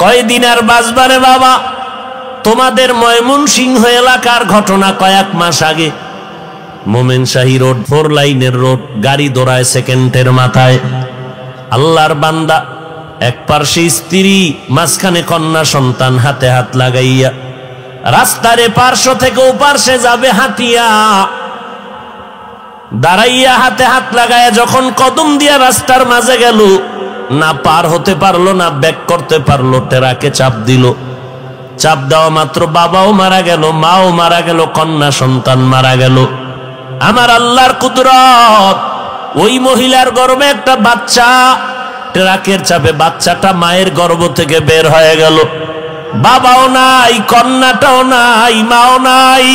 কয়দিন আর বাঁচবারে বাবা? তোমাদের ময়মনসিংহ এলাকার ঘটনা, কয়েক মাস আগে মোমেনশাহী রোড, 4 লাইনের রোড, গাড়ি দৌড়ায় সেকেন্ডের মাথায়। আল্লাহর বান্দা, এক পার্শ্বে স্ত্রী, মাঝখানে কন্যা সন্তান, হাতে হাত লাগাইয়া রাস্তার পার্শ্ব থেকে ও পার্শ্বে যাবে হাঁটিয়া, দাঁড়াইয়া হাতে হাত লাগাইয়া যখন কদম দিয়া রাস্তার মাঝে গেল, না পার হতে পারলো না ব্যাক করতে পারলো, টেরাকে চাপ দিল। চাপ দেওয়া মাত্র বাবাও মারা গেল, মাও মারা গেল, কন্যা সন্তান মারা গেল। আমার আল্লাহর কুদরত, ওই মহিলার গর্ভে একটা বাচ্চা, ট্রাকের চাপে বাচ্চাটা মায়ের গর্ভ থেকে বের হয়ে গেল। বাবাও নাই, কন্যাটাও নাই, মাও নাই,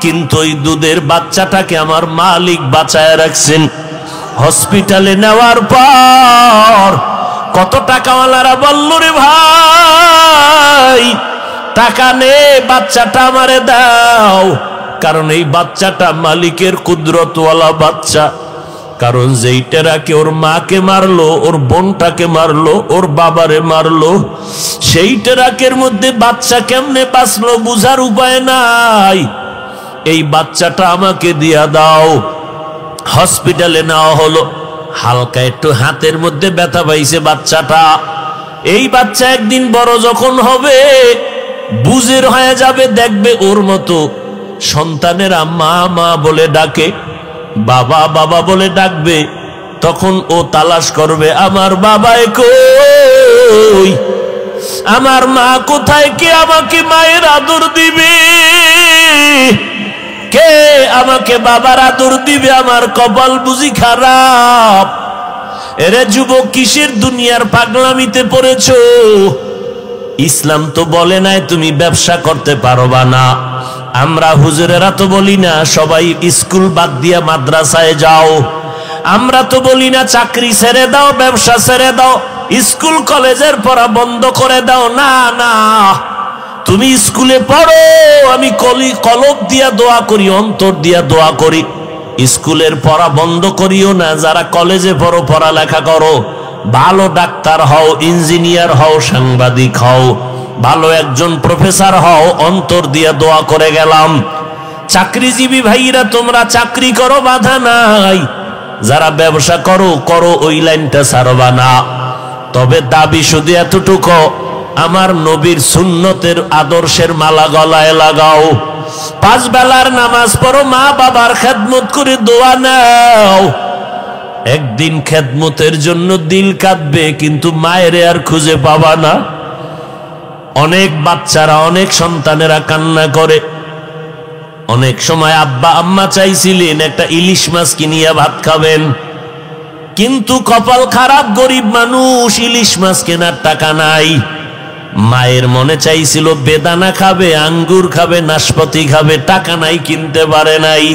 কিন্তু ওই দুধের বাচ্চাটাকে আমার মালিক বাঁচায় রাখছেন। হসপিটালে নেওয়ার পর কত টাকাওয়ালারা বলল, রে ভাই টাকা নে, বাচ্চাটা আমারে দাও, কারণ এই বাচ্চাটা মালিকের কুদরতওয়ালা বাচ্চা। কারণ যেই টেরাকে ওর মাকে মারলো, ওর বোনটাকে মারলো, ওর বাবারে মারলো, সেই টেরাকের মধ্যে বাচ্চা কেমনে বাঁচলো বুঝার উপায় নাই। এই বাচ্চাটা আমাকে দিয়া দাও। হসপিটালে নেওয়া হলো, হালকা একটু হাতের মধ্যে ব্যথা পাইছে বাচ্চাটা। এই বাচ্চা একদিন বড় যখন হবে, বুঝের হয়ে যাবে, দেখবে ওর মতো সন্তানেরা মা মা বলে ডাকে, বাবা বাবা বলে ডাকবে, তখন ও তালাশ করবে আমার বাবাই কই, আমার মা কোথায়, কে আমাকে মায়ের আদর দিবে, কে আমাকে বাবার আদর দিবে, আমার কপাল বুঝি খারাপ। এরে যুবক, কিসের দুনিয়ার পাগলামিতে পড়েছো? ইসলাম তো বলে নাই তুমি ব্যবসা করতে পারবা না। আমরা হুজুরেরা তো বলি না সবাই স্কুল বাদ দিয়া মাদ্রাসায় যাও। আমরা তো বলি না চাকরি ছেড়ে দাও, ব্যবসা ছেড়ে দাও, স্কুল কলেজের পড়া বন্ধ করে দাও। না না, তুমি স্কুলে পড়ো, আমি কলব দিয়া দোয়া করি, অন্তর দিয়া দোয়া করি। স্কুলের পড়া বন্ধ করিও না। যারা কলেজে পড়ো, পড়ালেখা করো, ভালো ডাক্তার হও, ইঞ্জিনিয়ার হও, সাংবাদিক হও, ভালো একজন প্রফেসর হও, অন্তর দিয়া দোয়া করে গেলাম। চাকরিজীবী ভাইরা তোমরা চাকরি করো, বাধা নাই। যারা ব্যবসা করো করো, ওই লাইনটা ছাড়বা না। তবে দাবি শুধু এতটুকু, আমার নবীর সুন্নতের আদর্শের মালা গলায় লাগাও, 5 বেলার নামাজ পড়ো, মা বাবার খেদমত করে দোয়া নাও। একদিন খেদমতের জন্য দিল কাঁদবে, কিন্তু মায়ের আর খুঁজে পাবা না। অনেক বাচ্চারা, অনেক সন্তানেরা কান্না করে। অনেক সময় আব্বা আম্মা চাইছিলেন একটা ইলিশ মাছ কিনিয়া ভাত খাবেন, কিন্তু কপাল খারাপ, গরিব মানুষ, ইলিশ মাছ কেনার টাকা নাই। মায়ের মনে চাইছিল বেদানা খাবে, আঙ্গুর খাবে, নাশপাতি খাবে, টাকা নাই, কিনতে পারে নাই।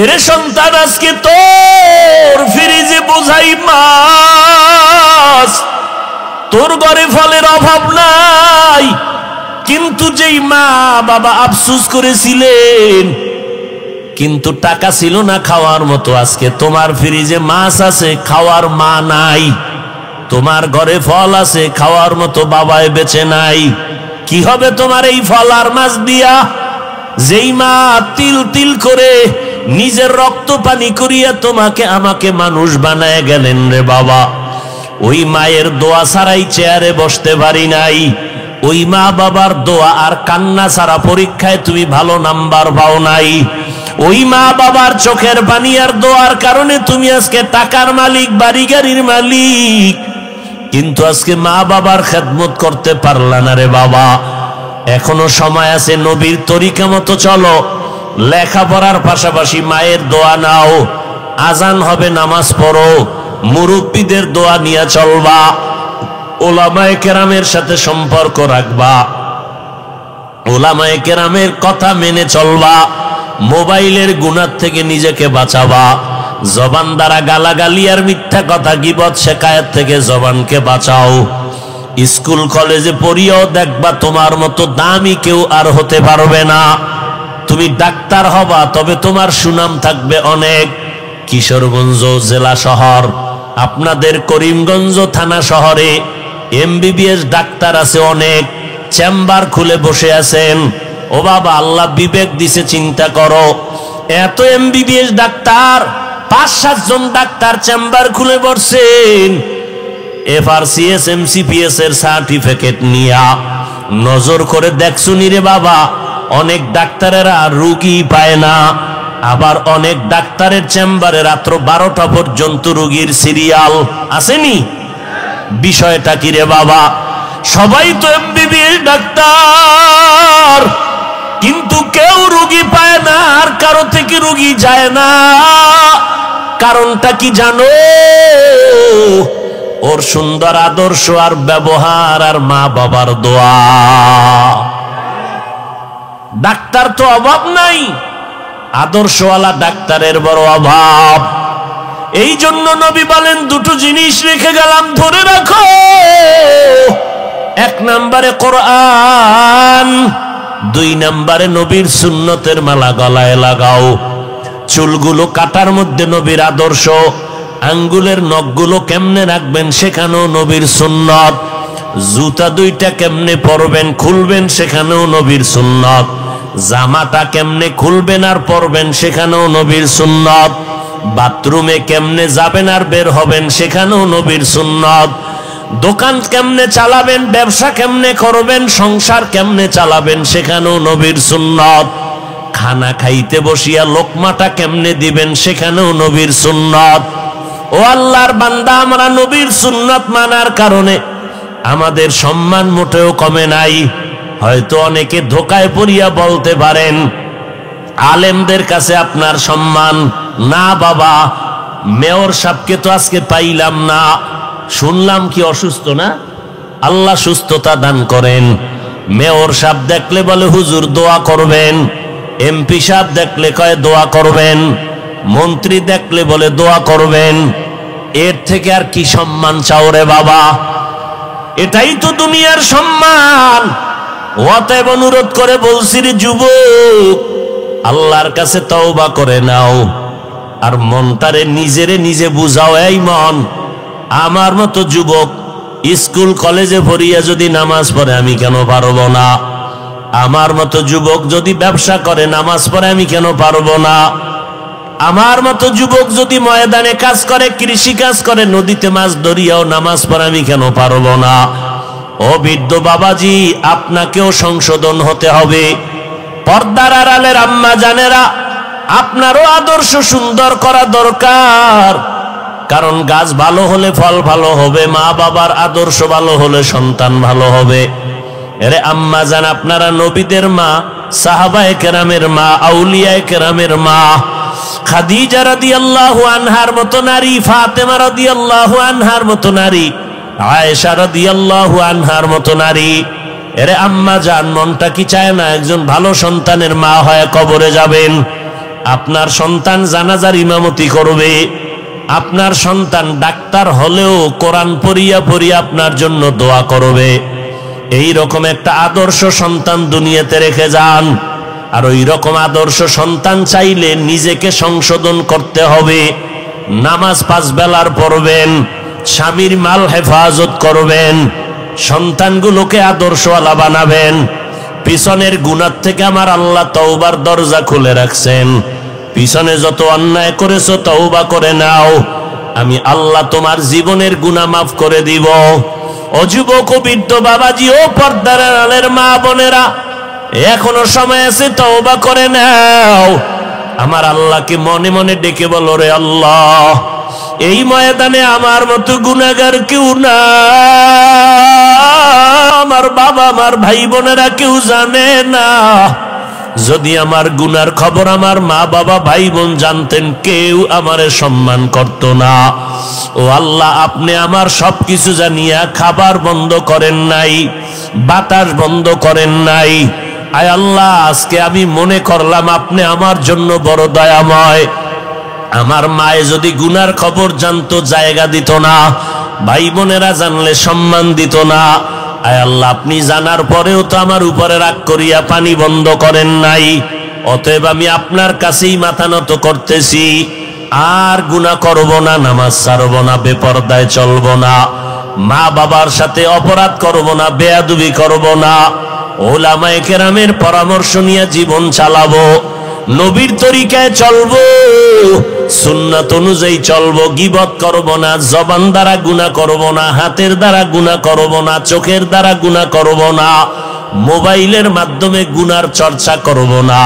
এরে সন্তান, আজকে তোর ফ্রিজে বোঝাই মাছ, তোর ঘরে ফলের অভাব নাই, কিন্তু যেই মা বাবা আফসোস করেছিলেন, কিন্তু টাকা ছিল না খাওয়ার মতো, আজকে তোমার ফ্রিজে মাছ আছে, খাওয়ার মা নাই। তোমার ঘরে ফল আছে, খাওয়ার মতো বাবায় বেঁচে নাই। কি হবে তোমার এই ফল আর মাছ দিয়া? যেই মা তিল তিল করে নিজের রক্ত পানি করিয়া তোমাকে আমাকে মানুষ বানায় গেলেন রে বাবা, ওই মায়ের দোয়া ছাড়াই চেয়ারে বসতে পারি নাই। ওই মা বাবার দোয়া আর কান্না ছাড়া পরীক্ষায় তুমি ভালো নাম্বার পাও নাই। ওই মা বাবার চোখের পানি আর দোয়ার কারণে তুমি আজকে টাকার মালিক, বাড়ি গাড়ির মালিক, কিন্তু আজকে মা বাবার খেদমত করতে পারলা না রে বাবা। এখনো সময় আছে, নবীর তরিকা মতো চলো, লেখাপড়ার পাশাপাশি মায়ের দোয়া নাও। আজান হবে, নামাজ পড়ো, মুরব্বীদের দোয়া নিয়ে চলবা, ওলামায়ে কেরামের সাথে সম্পর্ক রাখবা, ওলামায়ে কেরামের কথা মেনে চলবা, মোবাইলের গুনাহ থেকে নিজেকে বাঁচাবা, জবান দ্বারা গালাগালি আর মিথ্যা কথা, গীবত শেকায়েত থেকে জবানকে বাঁচাও। স্কুল কলেজে পড়িও দেখবা তোমার মতো দামি কেউ আর হতে পারবে না। তুমি ডাক্তার হবা, তবে তোমার সুনাম থাকবে অনেক। কিশোরগঞ্জ জেলা শহর, আপনাদের করিমগঞ্জ থানা শহরে এমবিবিএস ডাক্তার আছে অনেক, চেম্বার খুলে বসে আছেন। ও বাবা, আল্লাহ বিবেক দিছে, চিন্তা করো, এত এমবিবিএস ডাক্তার, 5-7 জন ডাক্তার চেম্বার খুলে বসছেন, FRCS MCPS এর সার্টিফিকেট নিয়া। নজর করে দেখছুনি রে বাবা, অনেক ডাক্তারেরা রুগী পায় না, আবার অনেক ডাক্তারের চেম্বারে রাত্র 12টা পর্যন্ত রুগীর সিরিয়াল আসেনি। বিষয়টা কি রে বাবা? সবাই তো এমবিবিএস ডাক্তার, কিন্তু কেউ রুগী পায় না, আর কারো থেকে রুগী যায় না। কারণটা কি জানো? ওর সুন্দর আদর্শ আর ব্যবহার আর মা বাবার দোয়া। ডাক্তার তো অভাব নাই, আদর্শওয়ালা ডাক্তারের বড় অভাব। এই জন্য নবী বলেন, দুটো জিনিস রেখে গেলাম, ধরে রাখো। 1 নম্বরে কোরআন, 2 নম্বরে নবীর সুন্নতের মালা গলায় লাগাও। চুলগুলো কাটার মধ্যে নবীর আদর্শ, আঙ্গুলের নখগুলো কেমনে রাখবেন সেখানেও নবীর সুন্নত, জুতা 2টা কেমনে পরবেন খুলবেন সেখানেও নবীর সুন্নত, জামাটা কেমনে খুলবেন আর পরবেন সেখানেও নবীর সুন্নত, বাথরুমে কেমনে যাবেন আর বের হবেন সেখানেও নবীর সুন্নত, দোকান কেমনে চালাবেন, ব্যবসা কেমনে করবেন, সংসার কেমনে চালাবেন সেখানেও নবীর সুন্নত, খানা খাইতে বসিয়া লোকমাটা কেমনে দিবেন সেখানেও নবীর সুন্নত। ও আল্লাহর বান্দা, আমরা নবীর সুন্নত মানার কারণে আমাদের সম্মান মোটেও কমে নাই। হয়তো অনেকে ধোকায় পড়িয়া বলতে পারেন, আলেমদের কাছে আপনার সম্মান না। বাবা, মেয়র সাহেবকে তো আজকে পাইলাম না, শুনলাম কি অসুস্থ না? আল্লাহ সুস্থতা দান করেন। মেয়র সাহেব দেখলে বলে হুজুর দোয়া করবেন, এমপি সাহেব দেখলে কয় দোয়া করবেন, মন্ত্রী দেখলে বলে দোয়া করবেন। এর থেকে আর কি সম্মান চাও রে বাবা? এটাই তো দুনিয়ার সম্মান। অতএব অনুরোধ করে বলছি রে যুবক, আল্লাহর কাছে তওবা করে নাও, আর মনটারে নিজেরে নিজে বুঝাও। এই মন, আমার মতো যুবক স্কুল কলেজে পড়িয়া যদি নামাজ পড়ে আমি কেন পারবো না? আমার মতো যুবক যদি ব্যবসা করে নামাজ পড়ে আমি কেন পারবো না? আমার মতো যুবক যদি ময়দানে কাজ করে, কৃষি কাজ করে, নদীতে মাছ ধরিয়াও নামাজ পড়ে আমি কেন পারবো না? ও বৃদ্ধ বাবাজি, আপনাকেও সংশোধন হতে হবে। পর্দার আড়ালের আম্মা জানেরা, আপনারও আদর্শ সুন্দর করা দরকার। কারণ গাছ ভালো হলে ফল ভালো হবে, মা বাবার আদর্শ ভালো হলে সন্তান ভালো হবে। এরে আম্মা জান, আপনারা নবীদের মা, সাহাবায়ে কেরামের মা, আউলিয়ায়ে কেরামের মা। খাদিজা রাদিয়াল্লাহু আনহার মতো নারী, ফাতেমা রাদিয়াল্লাহু আনহার মতো নারী, আয়েশা রাদিয়াল্লাহু আনহার মতো নারী। এরে আম্মা জান, মনটা কি চায় না একজন ভালো সন্তানের মা হয়ে কবরে যাবেন? আপনার সন্তান জানাজার ইমামতি করবে, আপনার সন্তান ডাক্তার হলেও কোরআন পড়িয়া পড়িয়া আপনার জন্য দোয়া করবে। এই রকম একটা আদর্শ সন্তান দুনিয়াতে রেখে যান। আর ওই রকম আদর্শ সন্তান চাইলে নিজেকে সংশোধন করতে হবে। নামাজ 5 বেলার পড়বেন, স্বামীর মাল হেফাজত করবেন, সন্তানগুলোকে আদর্শওয়ালা বানাবেন। পিছনের গুনাহ থেকে আমার আল্লাহ তওবার দরজা খুলে রাখছেন। পিছনে যত অন্যায় করেছো তওবা করে নাও, আমি আল্লাহ তোমার জীবনের গুনাহ মাফ করে দিব। ও যুবক, ও বৃদ্ধ বাবাজি, ও পর্দার আড়ালের মা বোনেরা, এখনো সময় আছে, তওবা করে নাও। আমার আল্লাহকে মনে মনে ডেকে বলো, রে আল্লাহ, এই ময়দানে আমার মতো গুনাহগার কেউ না, আমার বাবা আমার ভাই বোনেরা কেউ জানে না। যদি আমার গুনার খবর আমার মা বাবা ভাই বোন জানতেন, কেউ আমারে সম্মান করত না। ও আল্লাহ, আপনি আমার সবকিছু জানিয়া খাবার বন্ধ করেন নাই, বাতাস বন্ধ করেন নাই। আয় আল্লাহ, আজকে আমি মনে করলাম আপনি আমার জন্য বড় দয়াময়। আমার মায়ে যদি গুনার খবর জানতো জায়গা দিত না, ভাই বোনেরা জানলে সম্মান দিত না। আয় আল্লাহ, আপনি জানার পরেও তো আমার উপরে রাগ করিয়া পানি বন্ধ করেন নাই। অতএব আমি আপনার কাছেই মাথা নত করতেছি, আর গুনাহ করব না, নামাজ ছাড়ব না, বেপরদায় চলব না। মা বাবার সাথে অপরাধ করব না, বেয়াদবি করব না, ওলামায়ে কেরামের পরামর্শ নিয়ে জীবন চালাবো, নবীর তরিকায় চলবো, সুন্নাত অনুযায়ী চলবো, গীবত করব না, জবান দ্বারা গুনাহ করব না, হাতের দ্বারা গুনাহ করব না, চোখের দ্বারা গুনাহ করব না, মোবাইলের মাধ্যমে গুনার চর্চা করব না।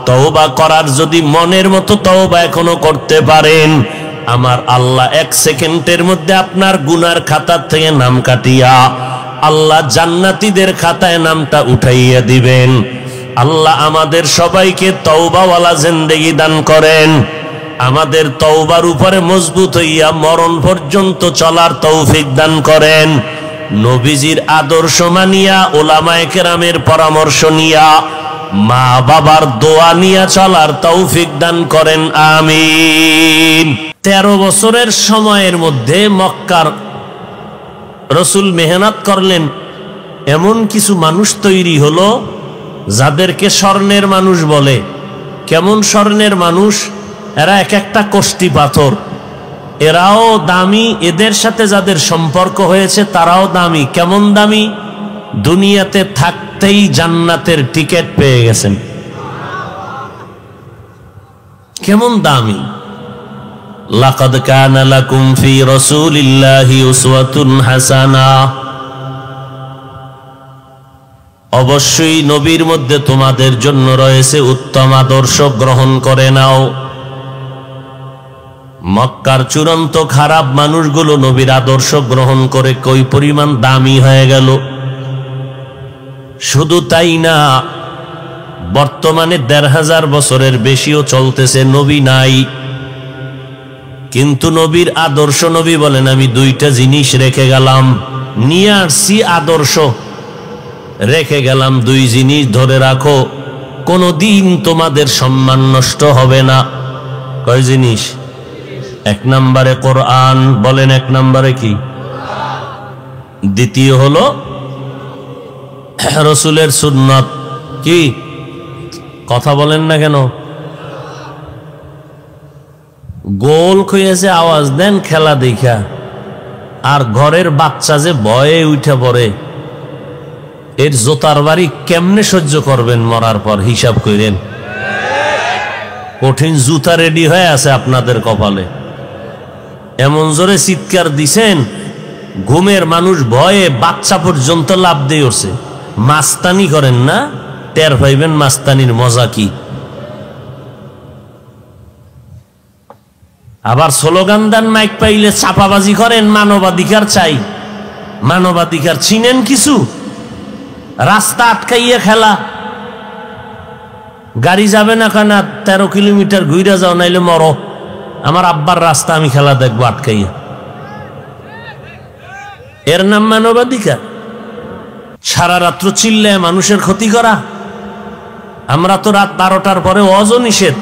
তওবা করার যদি মনের মতো তওবা এখনো করতে পারেন, আমার আল্লাহ 1 সেকেন্ডের মধ্যে আপনার গুনার খাতা থেকে নাম কাটিয়া আল্লাহ জান্নাতীদের খাতায় নামটা উঠাইয়া দিবেন। আল্লাহ আমাদের সবাইকে তওবাওয়ালা জিন্দেগি দান করেন, আমাদের তওবার উপরে মজবুত হইয়া মরণ পর্যন্ত চলার তৌফিক দান করেন, নবীজির আদর্শ মানিয়া ওলামায়ে কেরামের পরামর্শ নিয়া মা বাবার দোয়া নিয়া চলার তৌফিক দান করেন, আমিন। 13 বছরের সময়ের মধ্যে মক্কার রসুল মেহনত করলেন, এমন কিছু মানুষ তৈরি হলো যাদেরকে স্বর্ণের মানুষ বলে। কেমন স্বর্ণের মানুষ? এরা এক একটা কষ্টি পাথর, এরাও দামি, এদের সাথে যাদের সম্পর্ক হয়েছে তারাও দামি। কেমন দামি? দুনিয়াতে থাকতেই জান্নাতের টিকিট পেয়ে গেছেন। কেমন দামি! লাকাদ কানা লাকুম ফি রাসূলিল্লাহি উসওয়াতুন হাসানাহ, অবশ্যই নবীর মধ্যে তোমাদের জন্য রয়েছে উত্তম আদর্শ, গ্রহণ করে নাও। মক্কার চূড়ান্ত খারাপ মানুষগুলো নবীর আদর্শ গ্রহণ করে কই পরিমাণ দামি হয়ে গেল। শুধু তাই না, বর্তমানে 1500 বছরের বেশিও চলতেছে, নবী নাই, কিন্তু নবীর আদর্শ, নবী বলেন আমি 2টা জিনিস রেখে গেলাম, নিয়ে আসছি আদর্শ, রেখে গেলাম 2 জিনিস, ধরে রাখো, কোনদিন তোমাদের সম্মান নষ্ট হবে না। কয় জিনিস? 1 নম্বরে কোরআন, বলেন 1 নম্বরে কি? দ্বিতীয় হলো রসুলের সুন্নাত। কি কথা বলেন না কেন? গোল খুঁজেছে আওয়াজ দেন খেলা দেখা, আর ঘরের বাচ্চা যে ভয়ে উঠে পড়ে, এর জোতার বাড়ি কেমনে সহ্য করবেন মরার পর? হিসাব করেন। কঠিন জুতা রেডি হয়ে আছে আপনাদের কপালে। এমন জোরে চিৎকার দিছেন, ঘুমের মানুষ ভয়ে বাচ্চা পর্যন্ত লাভ দিয়ে উঠছে। মাস্তানি করেন না, টের পাইবেন মাস্তানির মজা কি। আবার স্লোগান দেন, মাইক পাইলে চাপাবাজি করেন, মানবাধিকার চাই। মানবাধিকার চিনেন কিছু? রাস্তা আটকাইয়া খেলা, গাড়ি যাবে না কেন, 13 কিলোমিটার ঘুরে যাও নাইলে মরো, আমার আব্বার রাস্তা আমি খেলা দেখবো আটকাইয়া। এর নাম মানবাধিকার? সারা রাত্র চিল্লায় মানুষের ক্ষতি করা। আমরা তো রাত 12টার পরে ওয়াজও নিষেধ।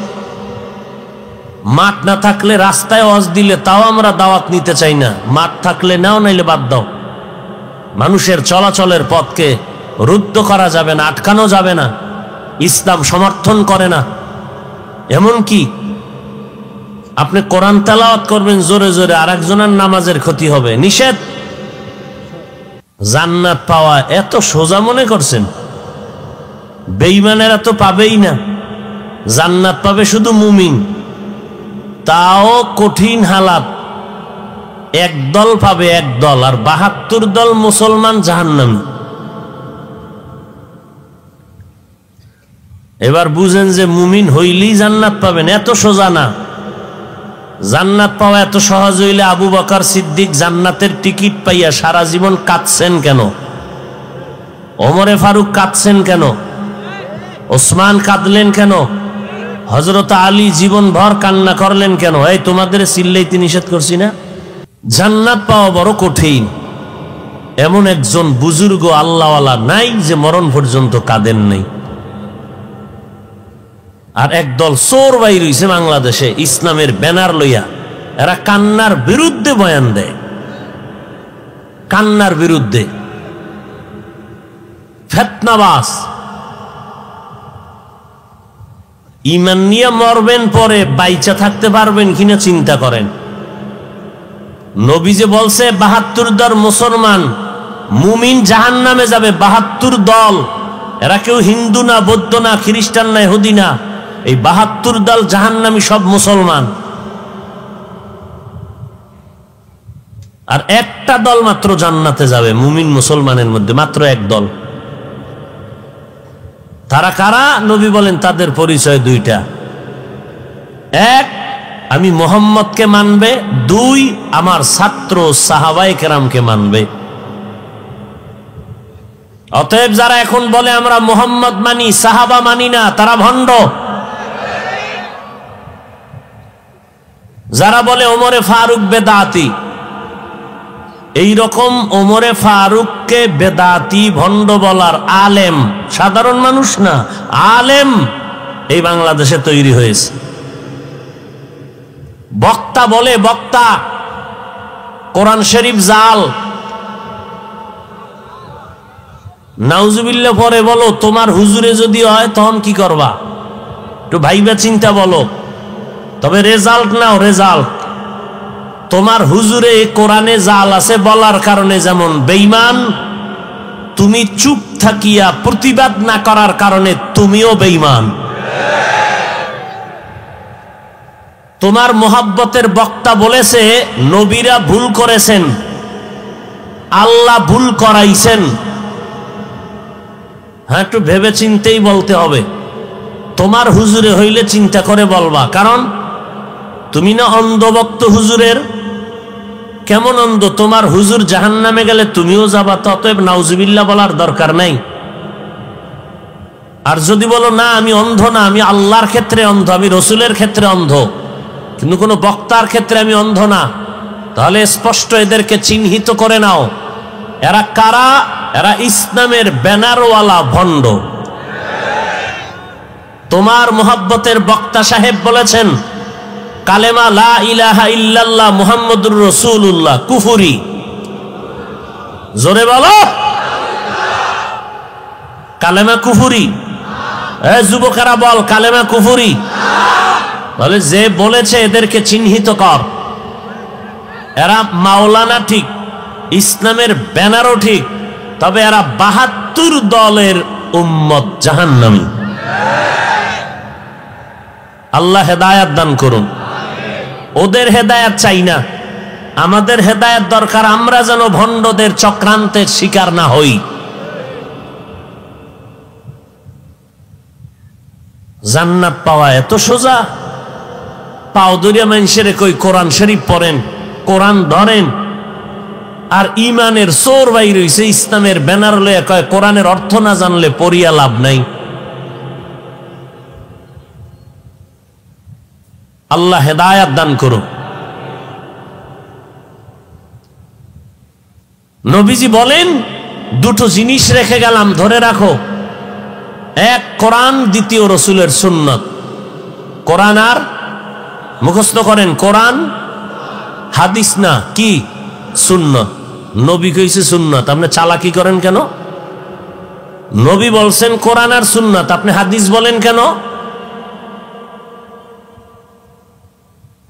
মাঠ না থাকলে রাস্তায় ওয়াজ দিলে তাও আমরা দাওয়াত নিতে চাই না। মাঠ থাকলে নাও, নাইলে বাদ দাও। মানুষের চলাচলের পথকে রুদ্ধ করা যাবে না, আটকানো যাবে না, ইসলাম সমর্থন করে না। এমন কি আপনি কোরআন তেলাওয়াত করবেন জোরে জোরে, আর একজনের নামাজের ক্ষতি হবে, নিষেধ। জান্নাত পাওয়া এত সোজা মনে করছেন? বেঈমানেরা তো পাবেই না, জান্নাত পাবে শুধু মুমিন, তাও কঠিন হালাত। 1 দল পাবে, 1 দল, আর 72 দল মুসলমান জাহান্নামী। এবার বুঝেন যে মুমিন হইলেই জান্নাত পাবেন, এত সোজা না। জান্নাত পাওয়া এত সহজ হইলে আবু বকর সিদ্দিক জান্নাতের টিকিট পাইয়া সারা জীবন কাঁদছেন কেন? ওমরে ফারুক কাঁদছেন কেন? ওসমান কাঁদলেন কেন? হযরত আলী জীবনভর কান্না করলেন কেন? এই তোমাদের চিল্লাইতে নিষেধ করছি না? জান্নাত পাওয়া বড় কঠিন। এমন একজন বুজুর্গ আল্লাহওয়ালা নাই যে মরণ পর্যন্ত কাঁদেন নাই। আর একদল চোর বাইর হইছে বাংলাদেশে ইসলামের ব্যানার লইয়া, এরা কান্নার বিরুদ্ধে বয়ান দেয়, কান্নার বিরুদ্ধে, ফিতনাবাজ। ঈমান নিয়ে মরবেন, পরে বাইচা থাকতে পারবেন কিনা চিন্তা করেন। নবী যে বলছে ৭২ দল মুসলমান মুমিন জাহান্নামে যাবে, ৭২ দল। এরা কেউ হিন্দু না, বৌদ্ধ না, খ্রিস্টান না, ইহুদি না, এই ৭২ দল জাহান্নামী সব মুসলমান। আর একটা দল মাত্র জান্নাতে যাবে মুমিন মুসলমানের মধ্যে, মাত্র এক দল। তারা কারা? নবী বলেন তাদের পরিচয় দুইটা। এক, আমি মুহাম্মদকে মানবে। দুই, আমার ছাত্র সাহাবায়ে কেরামকে মানবে। অতএব যারা এখন বলে আমরা মুহাম্মদ মানি, সাহাবা মানি না, তারা ভণ্ড। যারা বলে ওমরে ফারুক বেদাতি, এই রকম ওমরে ফারুককে বেদাতি ভণ্ড বলার আলেম, সাধারণ মানুষ না, আলেম এই বাংলাদেশে তৈরি হয়েছে। বক্তা বলে, বক্তা কোরআন শরীফ জাল। নাউজুবিল্লাহ পরে বলো, তোমার হুজুরে যদি হয় তখন কি করবা? একটু ভাইবা চিন্তা বলো। তবে রেজাল্ট নাও, রেজাল্ট। তোমার হুজুরে কোরআনে জাল আছে বলার কারণে যেমন বেঈমান, তুমি চুপ থাকিয়া প্রতিবাদ না করার কারণে তুমিও বেঈমান। তোমার মোহাব্বতের বক্তা বলেছে নবীরা ভুল করেছেন, আল্লাহ ভুল করাইছেন। হ্যাঁ, একটু ভেবে চিন্তেই বলতে হবে। তোমার হুজুরে হইলে চিন্তা করে বলবা, কারণ তুমি না অন্ধভক্ত হুজুরের। কেমন অন্ধ? তোমার হুজুর জাহান্নামে গেলে তুমিও যাবা, অতএব নাউজুবিল্লাহ বলার দরকার নাই। আর যদি বলো না আমি অন্ধ না, আমি আল্লাহর ক্ষেত্রে অন্ধ, আমি রসুলের ক্ষেত্রে অন্ধ, কিন্তু কোনো বক্তার ক্ষেত্রে আমি অন্ধ না, তাহলে স্পষ্ট এদেরকে চিহ্নিত করে নাও। এরা কারা? এরা ইসলামের ব্যানারওয়ালা ভণ্ড। তোমার মোহাব্বতের বক্তা সাহেব বলেছেন কালেমা লা ইলাহা ইল্লাল্লাহ মুহাম্মাদুর রাসূলুল্লাহ কুফরি। জোরে বলো, কালেমা কুফরি। যুবকেরা বল, কালেমা কুফরি। বলে যে বলেছে এদেরকে চিহ্নিত কর। এরা মাওলানা ঠিক, ইসলামের ব্যানারও ঠিক, তবে এরা ৭২ দলের উম্মত জাহান্নামী। আল্লাহ হেদায়াত দান করুন। ওদের হেদায়াত চাই না, আমাদের হেদায়াত দরকার, আমরা যেন ভণ্ডদের চক্রান্তের শিকার না হই। জান্নাত পাওয়া এত সোজা? পাও দরিয়া মানুষের কই কোরআন শরীফ পড়েন, কোরআন ধরেন, আর ইমানের চোর বাইর হইছে, ইসলামের ব্যানার লইয়া কয় কোরআনের অর্থ না জানলে পড়িয়া লাভ নাই। আল্লাহ হেদায়াত দান করুন। নবীজি বলেন দুটো জিনিস রেখে গেলাম, ধরে রাখো। এক কোরআন, দ্বিতীয় রসুলের সুন্নত। কোরআন আর মুখস্থ করেন, কোরআন হাদিস না, কি সুন্নত। নবী কইছে সুন্নত, আপনি চালাকি করেন কেন? নবী বলছেন কোরআন আর সুন্নত, আপনি হাদিস বলেন কেন?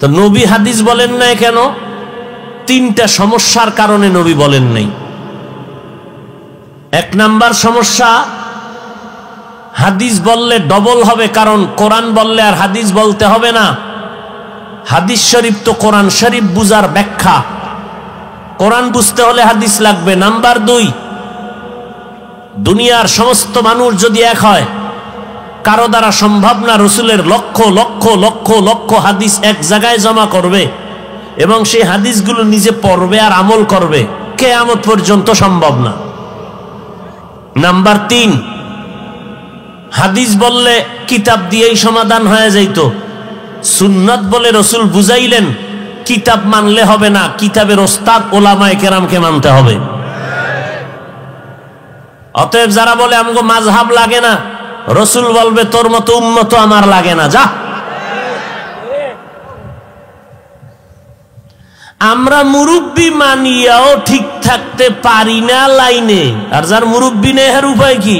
তো নবী হাদিস বলেন নাই কেন? তিনটা সমস্যার কারণে নবী বলেন নাই। এক নাম্বার সমস্যা, হাদিস বললে ডবল হবে, কারণ কোরআন বললে আর হাদিস বলতে হবে না। হাদিস শরীফ তো কোরআন শরীফ বুঝার ব্যাখ্যা, কোরআন বুঝতে হলে হাদিস লাগবে। নাম্বার দুই, দুনিয়ার সমস্ত মানুষ যদি এক হয়, কারো দ্বারা সম্ভব না রসুলের লক্ষ লক্ষ লক্ষ লক্ষ হাদিস এক জায়গায় জমা করবে এবং সেই হাদিসগুলো নিজে পড়বে আর আমল করবে, কিয়ামত পর্যন্ত সম্ভব না। নাম্বার তিন, হাদিস বললে কিতাব দিয়েই সমাধান হয়ে যাইত, সুন্নাত বলে রসুল বুঝাইলেন, কিতাব মানলে হবে না, কিতাবের ওস্তাদ ওলামায়ে কেরামকে মানতে হবে। অতএব যারা বলে আমগো মাযহাব লাগে না, রসুল বলবে তোর মতো উম্মত আমার লাগে না, যা। আমরা মুরব্বি মানিয়াও ঠিক থাকতে পারি না লাইনে, আর যার মুরব্বি নেই এর উপায় কি?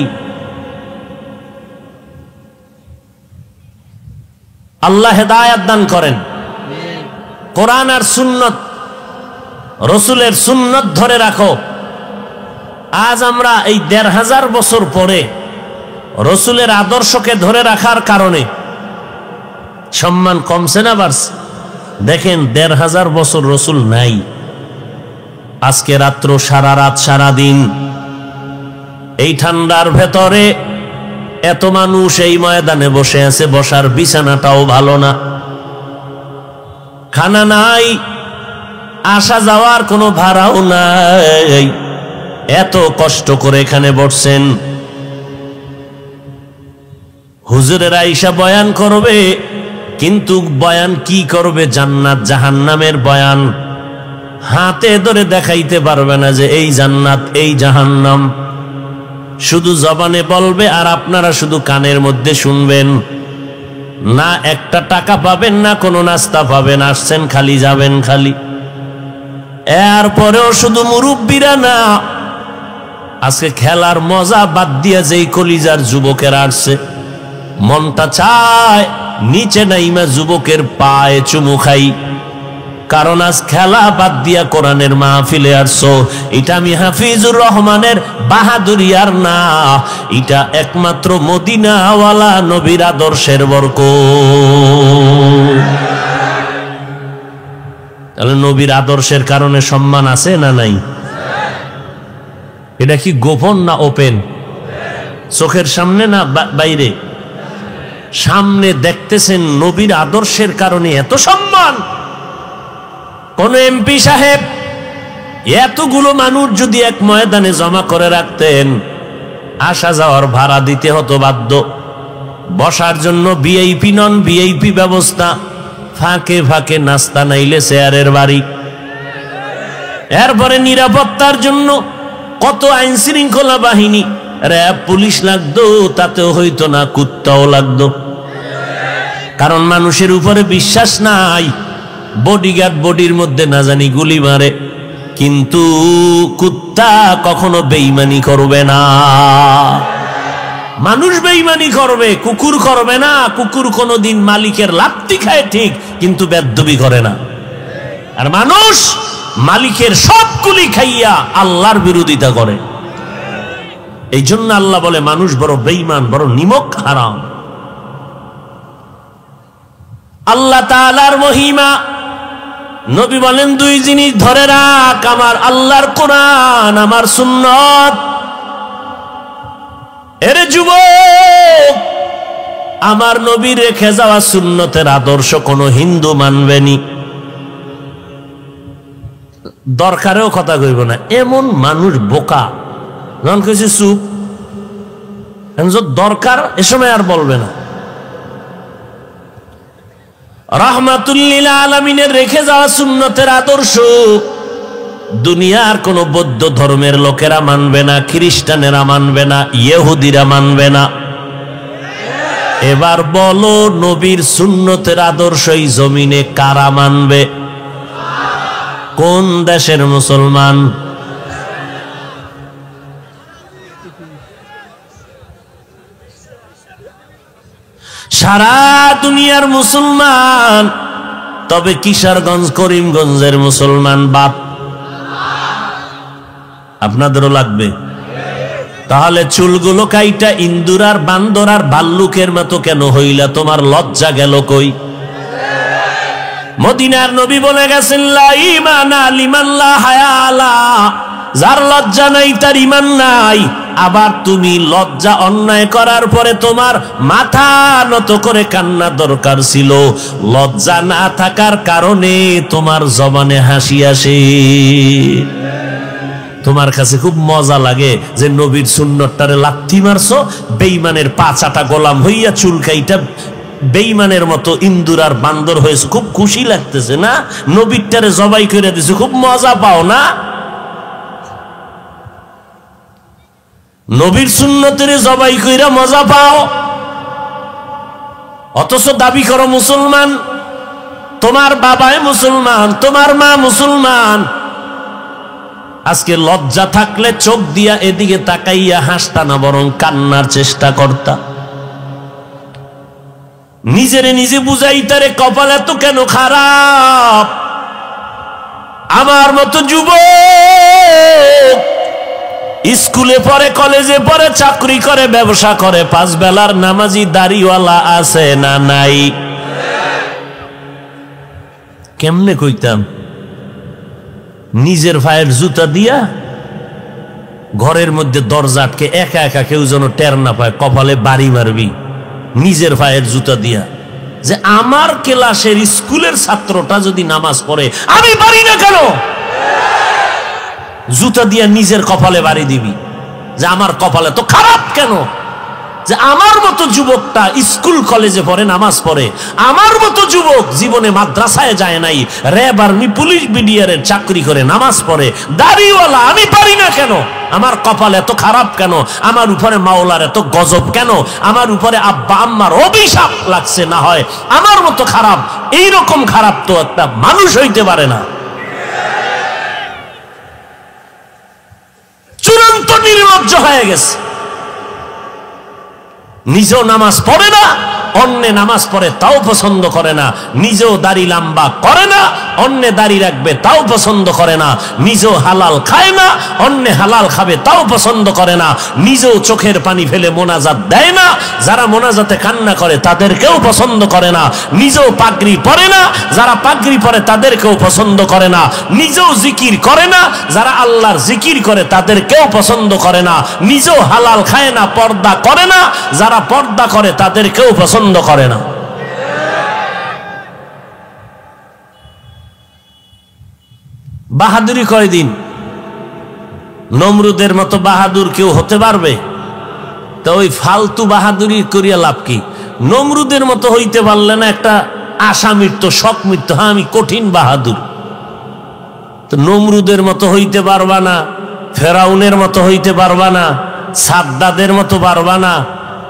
আল্লাহ হেদায়াত দান করেন। কোরআন আর সুন্নত রসুলের সুন্নত ধরে রাখো। আজ আমরা এই ১৫০০ বছর পরে রসুলের আদর্শকে ধরে রাখার কারণে সম্মান কমছে না বাড়ছে? দেখেন ১৫০০ বছর রসুল নাই, আজকে রাত্র সারা রাত সারা দিন এই ঠান্ডার ভেতরে এত মানুষ এই ময়দানে বসে আছে, বসার বিছানাটাও ভালো না, খানা নাই, আসা যাওয়ার কোনো ভাড়াও নাই, এত কষ্ট করে এখানে বসছেন। হুজুরের আইসা বয়ান করবে, কিন্তু বয়ান কি করবে? জান্নাত জাহান্নামের বয়ান হাতে ধরে দেখাইতে পারবে না যে এই জান্নাত এই জাহান্নাম, শুধু জবানে বলবে আর আপনারা শুধু কানের মধ্যে শুনবেন। না একটা টাকা পাবেন, না কোনো নাস্তা পাবেন, আসছেন খালি যাবেন খালি। এরপরেও শুধু মুরব্বীরা না, আজকে খেলার মজা বাদ দিয়ে যেই কলিজার যুবকের আসছে, মনটা চায় নিচে নাইমা যুবকের পায়ে চুমু খাই, কারণ আজ খেলা বাদ দিয়া কোরআনের মাহফিলে আসছো। এটা আমি হাফিজুর রহমানের বাহাদুরি আর না, এটা একমাত্র মদিনাওয়ালা নবীর আদর্শের বরকত। তাহলে নবীর আদর্শের কারণে সম্মান আছে না নাই? এটা কি গোপন না ওপেন? চোখের সামনে না বাইরে? সামনে দেখতেছেন নবীর আদর্শের কারণে এত সম্মান। কোন এমপি সাহেব এতগুলো মানুষ যদি এক ময়দানে জমা করে রাখতেন, আসা যাওয়ার ভাড়া দিতে হতো বাধ্য, বসার জন্য ভিআইপি নন ভিআইপি ব্যবস্থা, ফাঁকে ফাঁকে নাস্তা নাইলে চেয়ারের বাড়ি, এরপরে নিরাপত্তার জন্য কত আইন শৃঙ্খলা বাহিনী, র্যাব পুলিশ লাগতো, তাতেও হইতো না, কুত্তাও লাগতো, কারণ মানুষের উপরে বিশ্বাস নাই। বডিগার্ড বডির মধ্যে না জানি গুলি মারে, কিন্তু কুত্তা কখনো বেঈমানি করবে না। মানুষ বেঈমানি করবে, কুকুর করবে না। কুকুর কোনোদিন মালিকের লাত্তি খায় ঠিক, কিন্তু বেয়াদবি করে না। আর মানুষ মালিকের সব গুলি খাইয়া আল্লাহর বিরোধিতা করে। এই জন্য আল্লাহ বলে মানুষ বড় বেঈমান, বড় নিমক হারাম। আল্লাহ তাআলার মহিমা, নবী বলেন দুই জিনিস ধরে রাখ, আমার আল্লাহর কোরআন, আমার সুন্নত। এরে যুবক, আমার নবী রেখে যাওয়া সুন্নতের আদর্শ কোন হিন্দু মানবেনি, দরকারেও কথা কইব না। এমন মানুষ বোকা, যখন কইছে চুপ, দরকার এ সময় আর বলবে না। রাহমাতুল্লিল আলামিনের রেখে যাওয়া সুন্নতের আদর্শ দুনিয়ার কোন বৌদ্ধ ধর্মের লোকেরা মানবে না, খ্রিস্টানেরা মানবে না, ইহুদিরা মানবে না। এবার বলো, নবীর সুন্নতের আদর্শ এই জমিনে কারা মানবে? কোন দেশের মুসলমান? সারা দুনিয়ার মুসলমান, তবে কিশোরগঞ্জ করিমগঞ্জের মুসলমান বাপ। আপনাদেরও লাগবে? তাহলে চুলগুলো কাইটা ইন্দুর আর বান্দর আর ভাল্লুকের মতো কেন হইলা? তোমার লজ্জা গেল কই? মদিনার নবী বলে গেছেন, লা ঈমানা লিমান লা হায়া আলা, যার লজ্জা নাই তার ঈমান নাই। আবার তুমি লজ্জা অন্যায় করার পরে তোমার মাথা নত করে কান্না দরকার ছিল, লজ্জা না থাকার কারণে তোমার জবানে হাসি আসে। তোমার কাছে খুব মজা লাগে যে নবীর সুন্নতটারে লাথি মারছো, বেঈমানের পাঁচাটা গোলাম হইয়া চুলকাইটা বেঈমানের মতো ইন্দুর আর বান্দর হয়েছে, খুব খুশি লাগতেছে না? নবীরটারে জবাই করে দিছে, খুব মজা পাও না? নবীর সুন্নতের জবাই কইরা মজা পাও, অথচ দাবি করো মুসলমান। তোমার বাবাই মুসলমান, তোমার মা মুসলমান। আজকে লজ্জা থাকলে চোখ দিয়া এদিকে তাকাইয়া হাসতা না, বরং কান্নার চেষ্টা করতা। নিজেরে নিজে বুঝাইতারে কপাল এত কেন খারাপ? আমার মতো যুবক স্কুলে পড়ে, কলেজে পড়ে, চাকরি করে, ব্যবসা করে, 5 বেলার নামাজি দাড়িওয়ালা আছে না নাই? কেমনে কইতাম? নিজের পায়ের জুতা দিয়া ঘরের মধ্যে দরজা আটকে একা একা, কেউ যেন টের না পায়, কপালে বাড়ি মারবি নিজের পায়ের জুতা দিয়া, যে আমার ক্লাসের স্কুলের ছাত্রটা যদি নামাজ পড়ে আমি পারি না কেন? জুতা দিয়া নিজের কপালে বাড়ি দিবি যে আমার কপালে তো খারাপ কেন, যে আমার মতো যুবকটা স্কুল কলেজে পড়ে, নামাজ পড়ে, আমার মতো যুবক জীবনে মাদ্রাসায় যায় নাই, র্যাব আর্মি পুলিশ বিডিআরের চাকরি করে, নামাজ পড়ে, দাড়িওয়ালা, আমি পারি না কেন? আমার কপাল এত খারাপ কেন? আমার উপরে মাওলার এত গজব কেন? আমার উপরে আব্বা আম্মার অভিশাপ লাগছে, না হয় আমার মতো খারাপ? এইরকম খারাপ তো একটা মানুষ হইতে পারে না। চূড়ান্ত নির্লজ্জ হয়ে গেছে। নিজেও নামাজ পড়ে না, অন্যে নামাজ পড়ে তাও পছন্দ করে না, নিজেও দাড়ি লম্বা করে না, অন্যে দাড়ি রাখবে তাও পছন্দ করে না, নিজেও হালাল খায় না, অন্যে হালাল খাবে তাও পছন্দ করে না, নিজেও চোখের পানি ফেলে মোনাজাত দেয় না, যারা মোনাজাতে কান্না করে তাদেরকেও পছন্দ করে না, নিজেও পাগড়ি পরে না, যারা পাগড়ি পরে তাদেরকেও পছন্দ করে না, নিজেও জিকির করে না, যারা আল্লাহর জিকির করে তাদেরকেও পছন্দ করে না, নিজেও হালাল খায় না, পর্দা করে না, যারা পর্দা করে তাদেরকেও পছন্দ করে না। বাহাদুরি কয়দিন? নমরুদের মতো বাহাদুর কেউ হতে পারবে? তো ওই ফালতু বাহাদুরি করিয়া লাভ কি? নমরুদের মতো হইতে পারলে না, একটা আশা মৃত্যু, শখ মৃত্যু, হ্যাঁ আমি কঠিন বাহাদুর। তো নমরুদের মতো হইতে পারবা না, ফেরাউনের মতো হইতে পারবা না, সাদ্দাদের মতো পারবা না,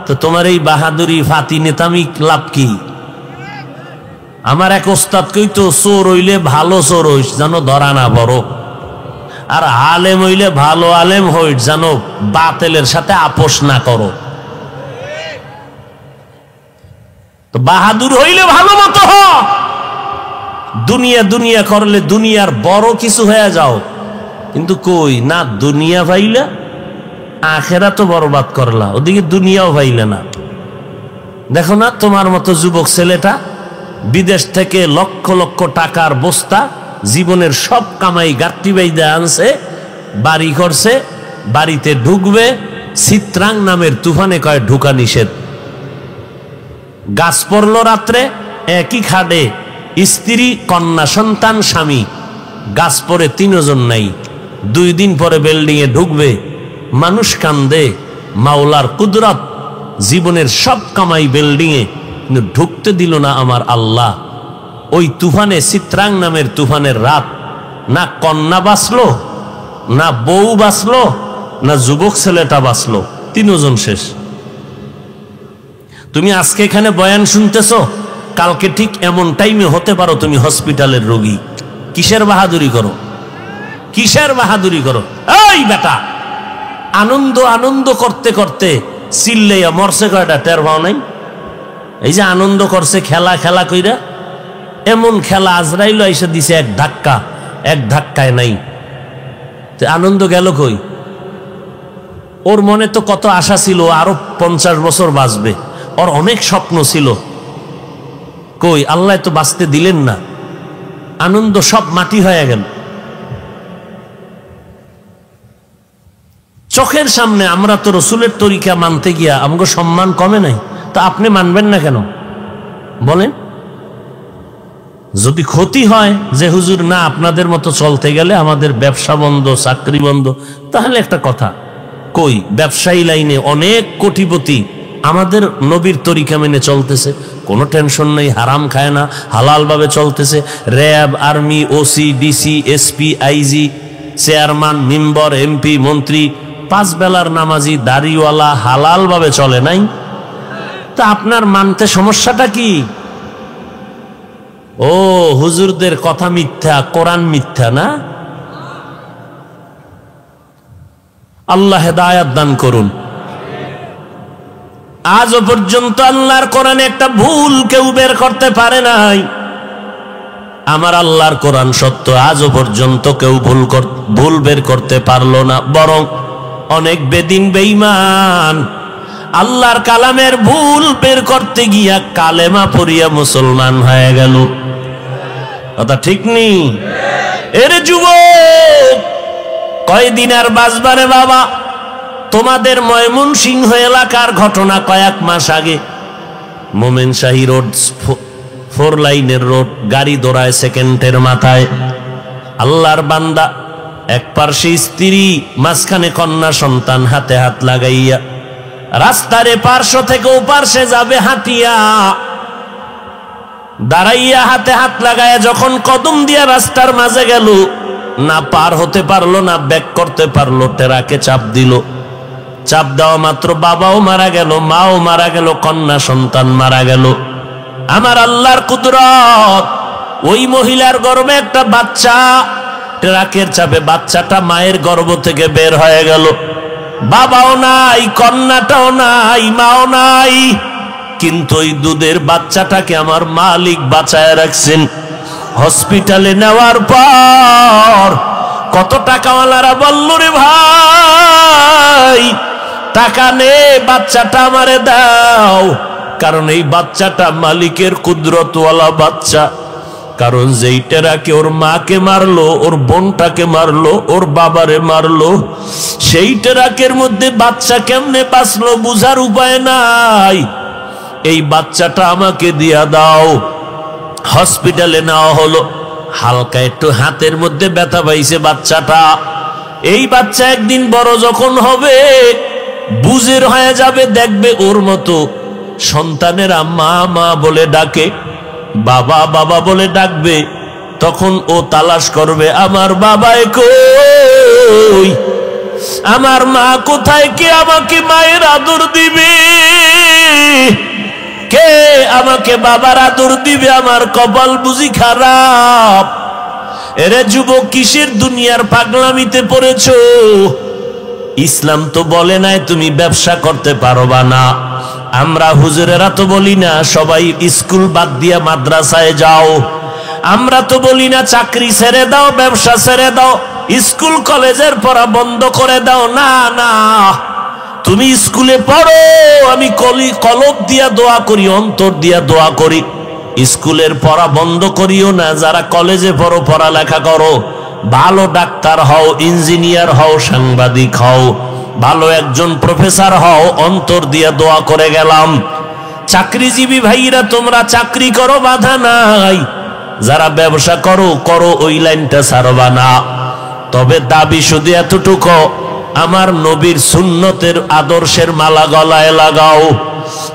তো তোমার এই বাহাদুরি ফাতি নেতামি লাভ কি? আমার এক ওস্তাদ কইতো, চোর হইলে ভালো চোর হইস যেন ধরা না বড়, আর আলেম হইলে ভালো আলেম হইস যেন বাতেলের সাথে আপোষ না করো। তো বাহাদুর হইলে ভালো মতো হ, দুনিয়া দুনিয়া করলে দুনিয়ার বড় কিছু হয়ে যাও, কিন্তু কই না দুনিয়া ভাইলা আখেরা তো বরবাদ করলা, ওদিকে দুনিয়াও ভাইলে না। দেখো না তোমার মতো যুবক ছেলেটা বিদেশ থেকে লক্ষ লক্ষ টাকার বস্তা, জীবনের সব কামাই গাট্টি বাইদা আনছে, বাড়ি করছে, বাড়িতে ঢুকবে, চিত্রাং নামের তুফানে কয় ঢুকা নিষেধ। গাছ পড়ল রাত্রে, একই খাটে স্ত্রী, কন্যা, সন্তান, স্বামী, গাছ পড়ে 3 জন নাই। 2 দিন পরে বিল্ডিং এ ঢুকবে, মানুষ কান্দে, মাওলার কুদরত, জীবনের সব কামাই বিল্ডিং এ, কিন্তু ঢুকতে দিল না আমার আল্লাহ। ওই তুফানে, চিত্রাং নামের তুফানের রাত, না কন্যা বাঁচলো, না বউ বাঁচলো, না যুবক ছেলেটা বাঁচলো, 3 জন শেষ। তুমি আজকে এখানে বয়ান শুনতেছো, কালকে ঠিক এমন টাইমে হতে পারো তুমি হসপিটালের রোগী। কিসের বাহাদুরি করো? কিসের বাহাদুরি করো? এই বেটা, আনন্দ আনন্দ করতে করতে চিল্লাইয়া মরছে কয়টা টের পাও নাই? এই যে আনন্দ করছে খেলা খেলা কইরা, এমন খেলা আজরাইল এসে দিছে এক ধাক্কা, এক ধাক্কায় নাই। আনন্দ গেল কই? ওর মনে তো কত আশা ছিল, আরো 50 বছর বাঁচবে, ওর অনেক স্বপ্ন ছিল, কই আল্লাহ তো বাঁচতে দিলেন না, আনন্দ সব মাটি হয়ে গেল। চোখের সামনে আমরা তো রসুলের তরিকা মানতে গিয়া আমগো সম্মান কমে নাই, তা আপনি মানবেন না কেন বলেন? যদি ক্ষতি হয় যে হুজুর না আপনাদের মতো চলতে গেলে আমাদের ব্যবসা বন্ধ, চাকরি বন্ধ, তাহলে একটা কথা, কই ব্যবসায়ী লাইনে অনেক কোটিপতি আমাদের নবীর তরিকা মেনে চলতেছে, কোনো টেনশন নেই, হারাম খায় না, হালাল ভাবে চলতেছে। RAB, army, OC, DC, SP, IG, chairman, member, MP, মন্ত্রী 5 বেলার নামাজি দাড়িওয়ালা হালাল ভাবে চলে নাই, তা আপনার মানতে সমস্যাটা কি? ও হুজুরদের কথা মিথ্যা, কোরআন মিথ্যা না? আল্লাহ হেদায়েত দান করুন। আজও পর্যন্ত আল্লাহর কোরআনে একটা ভুল কেউ বের করতে পারে নাই। আমার আল্লাহর কোরআন সত্য, আজও পর্যন্ত কেউ ভুল বের করতে পারলো না, বরং অনেক বেদিন বেঈমান আল্লাহর কালামের ভুল বের করতে গিয়া কালেমা পড়িয়া মুসলমান হয়ে গেল। কথা ঠিক নেই? এর যুবক, কয়দিন আর বাঁচবারে বাবা? তোমাদের ময়মনসিংহ এলাকার ঘটনা, কয়েক মাস আগে মোমেনশাহী রোড, 4 লাইনের রোড, গাড়ি দৌড়ায় সেকেন্ডের মাথায়। আল্লাহর বান্দা, এক পার্শ্বে স্ত্রী, মাঝখানে কন্যা সন্তান, হাতে হাত লাগাইয়া রাস্তার পার্শ্ব থেকে ও পার্শ্বে যাবে হাঁটিয়া, দাঁড়াইয়া হাতে হাত লাগাইয়া যখন কদম দিয়া রাস্তার মাঝে গেল, না পার হতে পারলো না ব্যাক করতে পারলো, টেরাকে চাপ দিল। চাপ দেওয়া মাত্র বাবাও মারা গেল, মাও মারা গেল, কন্যা সন্তান মারা গেল। আমার আল্লাহর কুদরত, ওই মহিলার গর্ভে একটা বাচ্চা, ট্রাকের চাপে বাচ্চাটা মায়ের গর্ভ থেকে বের হয়ে গেল। বাবাও নাই, কন্যাটাও নাই, মাও নাই, কিন্তু ওই দুধের বাচ্চাটাকে আমার মালিক বাঁচায় রাখছেন। হসপিটালে নেওয়ার পর কত টাকাওয়ালারা বলল, রে ভাই টাকা নে, বাচ্চাটা আমারে দাও, কারণ এই বাচ্চাটা মালিকের কুদরতওয়ালা বাচ্চা। কারণ যেই টেরাকে ওর মাকে মারলো, ওর বোনটাকে মারলো, ওর বাবারে মারলো, সেই টেরাকের মধ্যে বাচ্চা কেমনে বাঁচলো বুঝার উপায় নাই। এই বাচ্চাটা আমাকে দিয়া দাও। হসপিটালে নেওয়া হলো, হালকা একটু হাতের মধ্যে ব্যথা পাইছে বাচ্চাটা। এই বাচ্চা একদিন বড় যখন হবে, বুঝের হয়ে যাবে, দেখবে ওর মতো সন্তানেরা মা মা বলে ডাকে, বাবা বাবা বলে ডাকবে, তখন ও তালাশ করবে আমার বাবাই কই, আমার মা কোথায়, কে আমাকে মায়ের আদর দিবে, কে আমাকে বাবার আদর দিবে, আমার কপাল বুঝি খারাপ। এরে যুবক, কিসের দুনিয়ার পাগলামিতে পড়েছো? ইসলাম তো বলে নাই তুমি ব্যবসা করতে পারবা না। আমরা হুজুরেরা তো বলি না সবাই স্কুল বাদ দিয়া মাদ্রাসায় যাও। আমরা তো বলি না চাকরি ছেড়ে দাও, ব্যবসা ছেড়ে দাও, স্কুল কলেজের পড়া বন্ধ করে দাও। না না, তুমি স্কুলে পড়ো, আমি কলব দিয়া দোয়া করি, অন্তর দিয়া দোয়া করি, স্কুলের পড়া বন্ধ করিও না। যারা কলেজে পড়ো, পড়ালেখা করো, ভালো ডাক্তার হও, ইঞ্জিনিয়ার হও, সাংবাদিক হও, ভালো একজন প্রফেসর হও, অন্তর দিয়া দোয়া করে গেলাম। চাকরিজীবী ভাইরা তোমরা চাকরি করো, বাধা নাই। যারা ব্যবসা করো করো, ওই লাইনটা ছাড়বা না। তবে দাবি শুধু এতটুকু, আমার নবীর সুন্নতের আদর্শের মালা গলায় লাগাও,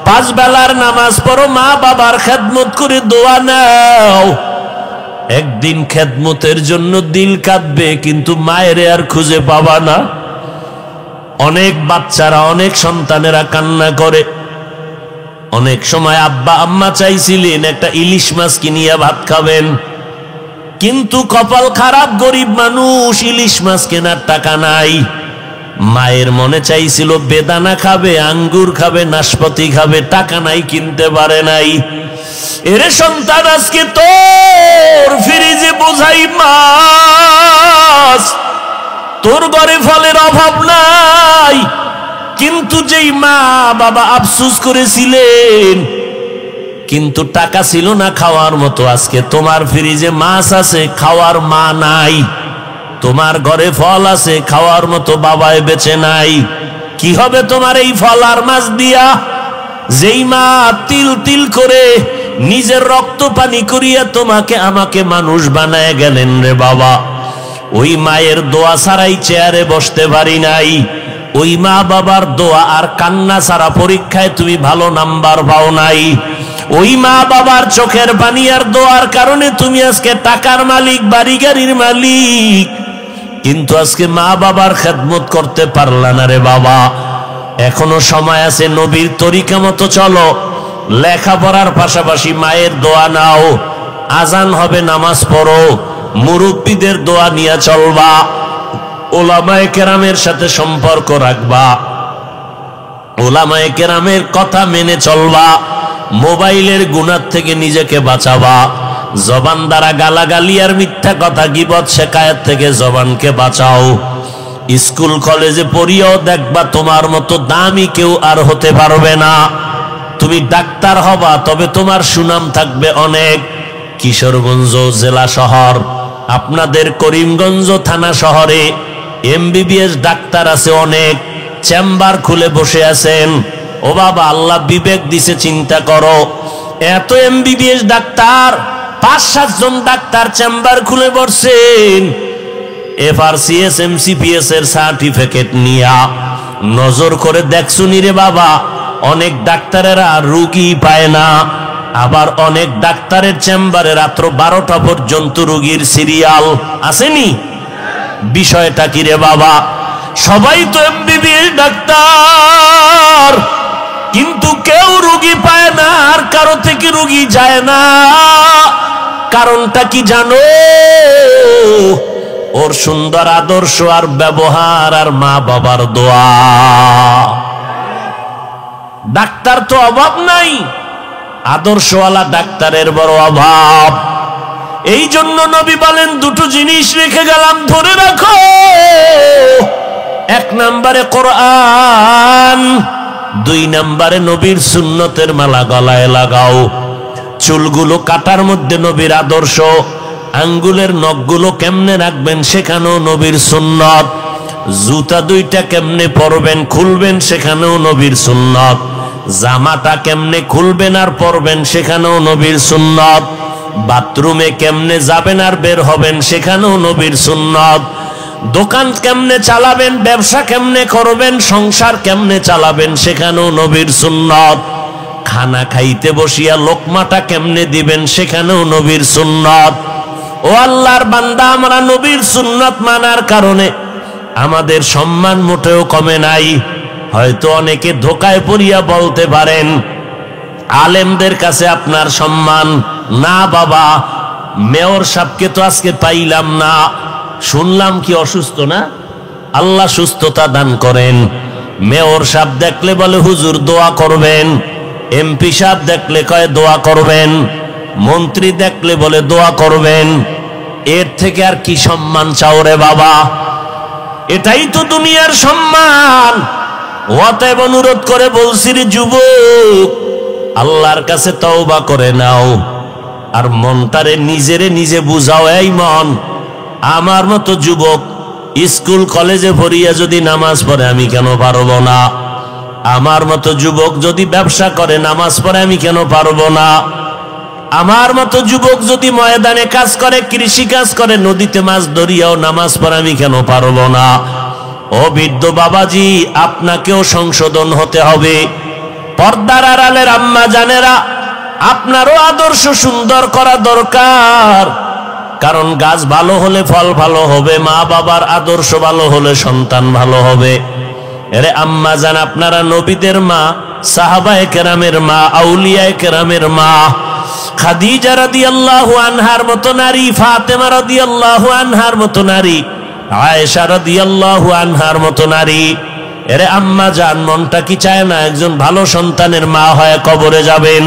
5 বেলার নামাজ পড়ো, মা বাবার খেদমত করে দোয়া নাও। একদিন খেদমতের জন্য দিল কাঁদবে, কিন্তু মায়ের আর খুঁজে পাবা না। অনেক বাচ্চারা, অনেক সন্তানেরা কান্না করে। অনেক সময় আব্বা আম্মা চাইছিলেন একটা ইলিশ মাছ কিনিয়া ভাত খাবেন, কিন্তু কপাল খারাপ, গরিব মানুষ, ইলিশ মাছ কেনার টাকা নাই। মায়ের মনে চাইছিল বেদানা খাবে, আঙ্গুর খাবে, নাশপাতি খাবে, টাকা নাই, কিনতে পারে নাই। এরে সন্তান, আজকে তোর ফ্রিজে বোঝাই মাছ, তোর ঘরে ফলের অভাব নাই, কিন্তু যেই মা বাবা আফসোস করেছিলেন, কিন্তু টাকা ছিল না খাওয়ার মতো, আজকে তোমার ফ্রিজে মাছ আছে, খাওয়ার মা নাই। তোমার ঘরে ফল আছে, খাওয়ার মতো বাবায় বেঁচে নাই। কি হবে তোমার এই ফল আর মাছ দিয়া? যেই মা তিল তিল করে নিজের রক্ত পানি করিয়া তোমাকে আমাকে মানুষ বানায় গেলেন রে বাবা, ওই মায়ের দোয়া ছাড়াই চেয়ারে বসতে পারি নাই। ওই মা বাবার দোয়া আর কান্না ছাড়া পরীক্ষায় তুমি ভালো নাম্বার পাও নাই। ওই মা বাবার চোখের পানি আর দোয়ার কারণে তুমি আজকে টাকার মালিক, বাড়ি গাড়ির মালিক, কিন্তু আজকে মা বাবার খেদমত করতে পারলা না রে বাবা। এখনো সময় আছে, নবীর তরিকা মতো চলো, লেখাপড়ার পাশাপাশি মায়ের দোয়া নাও। আজান হবে, নামাজ পড়ো, মুরব্বীদের দোয়া নিয়ে চলবা, ওলামায়ে কেরামের সাথে সম্পর্ক রাখবা, ওলামায়ে কেরামের কথা মেনে চলবা, মোবাইলের গুনাহ থেকে নিজেকে বাঁচাবা, জবান দ্বারা গালাগালি আর মিথ্যা কথা গীবত শিকায়েত থেকে জবানকে বাঁচাও। স্কুল কলেজে পড়িয়াও দেখবা তোমার মতো দামি কেউ আর হতে পারবে না। তুমি ডাক্তার হবা, তবে তোমার সুনাম থাকবে অনেক। কিশোরগঞ্জ জেলা শহর, আপনাদের করিমগঞ্জ থানা শহরে MBBS ডাক্তার আছে অনেক, চেম্বার খুলে বসে আছেন। ও বাবা, আল্লাহ বিবেক দিছে, চিন্তা করো। এত MBBS ডাক্তার, 5-7 জন ডাক্তার চেম্বার খুলে বসছেন। FRCS MCPS এর সার্টিফিকেট নিয়া নজর করে দেখছুনি রে বাবা, অনেক ডাক্তারেরা রুগী পায় না। আবার অনেক ডাক্তারের চেম্বারে রাত্র 12টা পর্যন্ত রোগীর সিরিয়াল আসেনি। বিষয়টা কি রে বাবা? সবাই তো MBBS ডাক্তার, কিন্তু কেউ রোগী পায় না, আর কারো থেকে রোগী যায় না। কারণটা কি জানো? ওর সুন্দর আদর্শ আর ব্যবহার আর মা বাবার দোয়া। ডাক্তার তো অভাব নাই, আদর্শওয়ালা ডাক্তারের বড় অভাব। এই জন্য নবী বলেন, দুটো জিনিস রেখে গেলাম, ধরে রাখো। 1 নম্বরে কোরআন, 2 নম্বরে নবীর সুন্নতের মালা গলায় লাগাও। চুলগুলো কাটার মধ্যে নবীর আদর্শ, আঙ্গুলের নখগুলো কেমনে রাখবেন সেখানেও নবীর সুন্নত, জুতা 2টা কেমনে পরবেন খুলবেন সেখানেও নবীর সুন্নত, জামাটা কেমনে খুলবেন আর পরবেন সেখানেও নবীর সুন্নত, বাথরুমে কেমনে যাবেন আর বের হবেন সেখানেও নবীর সুন্নত, দোকান কেমনে চালাবেন, ব্যবসা কেমনে করবেন, সংসার কেমনে চালাবেন সেখানেও নবীর সুন্নত, খানা খাইতে বসিয়া লোকমাটা কেমনে দিবেন সেখানেও নবীর সুন্নত। ও আল্লাহর বান্দা, আমরা নবীর সুন্নত মানার কারণে আমাদের সম্মান মোটেও কমে নাই। হয়তো অনেকে ধোকায় পড়িয়া বলতে পারেন আলেমদের কাছে আপনার সম্মান না। বাবা, মেয়র সাহেবকে তো আজকে পাইলাম না, শুনলাম কি অসুস্থ না? আল্লাহ সুস্থতা দান করেন। মেয়র সাহেব দেখলে বলে হুজুর দোয়া করবেন, MP সাহেব দেখলে কয় দোয়া করবেন, মন্ত্রী দেখলে বলে দোয়া করবেন। এর থেকে আর কি সম্মান চাও রে বাবা? এটাই তো দুনিয়ার সম্মান। অতএব অনুরোধ করে বলছি রে যুবক, আল্লাহর কাছে তওবা করে নাও, আর মনটারে নিজে বুঝাও। এই মন, আমার মতো যুবক স্কুল কলেজে পড়িয়া যদি নামাজ পড়ে আমি কেন পারবো না? আমার মতো যুবক যদি ব্যবসা করে নামাজ পড়ে আমি কেন পারবো না? আমার মতো যুবক যদি ময়দানে কাজ করে, কৃষি কাজ করে, নদীতে মাছ ধরিয়াও নামাজ পড়ে আমি কেন পারবো না? ও বৃদ্ধ বাবাজি, আপনাকেও সংশোধন হতে হবে। পর্দার আড়ালের আম্মা জানেরা, আপনারও আদর্শ সুন্দর করা দরকার। কারণ গাছ ভালো হলে ফল ভালো হবে, মা বাবার আদর্শ ভালো হলে সন্তান ভালো হবে। এরে আম্মা জান, আপনারা নবীদের মা, সাহাবায়ে কেরামের মা, আউলিয়ায়ে কেরামের মা। খাদিজা রাদিয়াল্লাহু আনহার মতো নারী, ফাতেমা রাদিয়াল্লাহু আনহার মতো নারী, আয়েশা রাদিয়াল্লাহু আনহার মতো নারী। এরে আম্মা জান, মনটা কি চায় না একজন ভালো সন্তানের মা হয়ে কবরে যাবেন?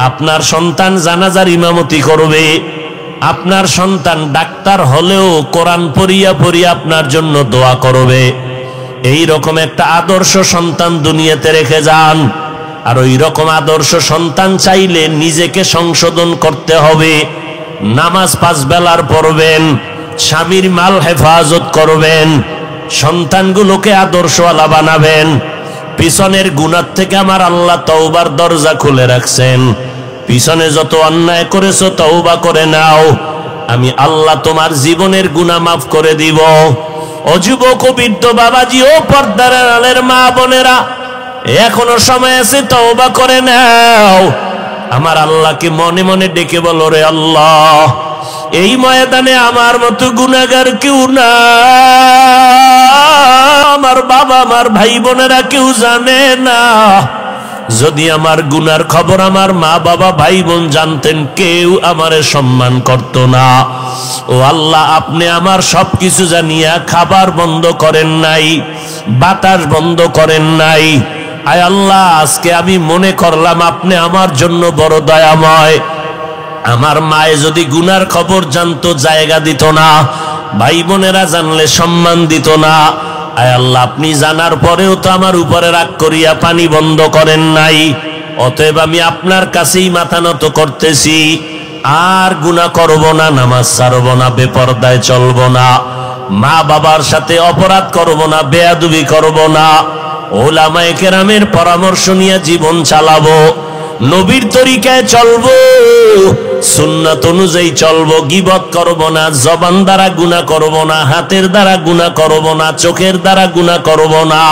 আপনার সন্তান জানাজার ইমামতি করবে, আপনার সন্তান ডাক্তার হলেও কোরআন পড়িয়া আপনার জন্য দোয়া করবে। এই রকম একটা আদর্শ সন্তান দুনিয়াতে রেখে যান। আর ওই রকম আদর্শ সন্তান চাইলে নিজেকে সংশোধন করতে হবে। নামাজ 5 বেলার পড়বেন, স্বামীর মাল হেফাজত করবেন, সন্তানগুলোকে আদর্শওয়ালা বানাবেন। পিছনের গুনাহ থেকে আমার আল্লাহ তওবার দরজা খুলে রাখছেন। পিছনে যত অন্যায় করেছো তওবা করে নাও, আমি আল্লাহ তোমার জীবনের গুনাহ মাফ করে দিব। ও যুবক, ও বৃদ্ধ বাবাজি, ও পর্দার আড়ালের মা বোনেরা, এখনো সময় আছে, তওবা করে নাও। আমার আল্লাহকে মনে মনে ডেকে বলো, রে আল্লাহ, এই ময়দানে আমার মতো গুনাহগার কেউ না। আমার বাবা, আমার ভাই বোনেরা কেউ জানে না। যদি আমার গুনার খবর আমার মা বাবা ভাই বোন জানতেন, কেউ আমারে সম্মান করত না। ও আল্লাহ, আপনি আমার সবকিছু জানিয়া খাবার বন্ধ করেন নাই, বাতাস বন্ধ করেন নাই। আয় আল্লাহ, আজকে আমি মনে করলাম আপনি আমার জন্য বড় দয়াময়। আমার মায়ে যদি গুনার খবর জানতো জায়গা দিত না, ভাই বোনেরা জানলে সম্মান দিত না। আয় আল্লাহ, আপনি জানার পরেও তো আমার উপরে রাগ করিয়া পানি বন্ধ করেন নাই। অতএব আমি আপনার কাছেই মাথা নত করতেছি, আর গুনাহ করব না, নামাজ ছাড়ব না, বেপরদায় চলব না, মা বাবার সাথে অপরাধ করব না, বেয়াদবি করব না, ওলামায়ে কেরামের পরামর্শ নিয়ে জীবন চালাবো, নবীর তরিকায় চলবো, সুন্নাত অনুযায়ী চলবো, গীবত করব না, জবান দ্বারা গুনাহ করব না, হাতের দ্বারা গুনাহ করব না, চোখের দ্বারা গুনাহ করব না,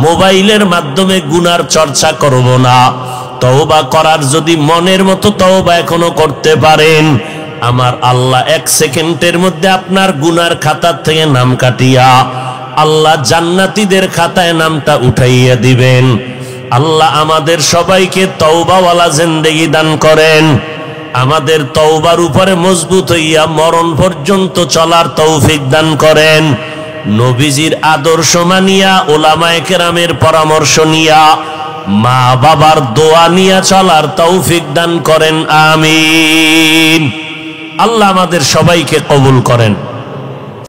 মোবাইলের মাধ্যমে গুনার চর্চা করব না। তওবা করার যদি মনের মতো তওবা এখনো করতে পারেন, আমার আল্লাহ 1 সেকেন্ডের মধ্যে আপনার গুনার খাতা থেকে নাম কাটিয়া আল্লাহ জান্নাতীদের খাতায় নামটা উঠাইয়া দিবেন। আল্লাহ আমাদের সবাইকে তওবাওয়ালা জিন্দেগি দান করেন, আমাদের তওবার উপরে মজবুত হইয়া মরণ পর্যন্ত চলার তৌফিক দান করেন। নবীজির আদর্শ মানিয়া, ওলামায়ে কেরামের পরামর্শ নিয়া, মা বাবার দোয়া নিয়া চলার তৌফিক দান করেন। আমিন। আল্লাহ আমাদের সবাইকে কবুল করেন।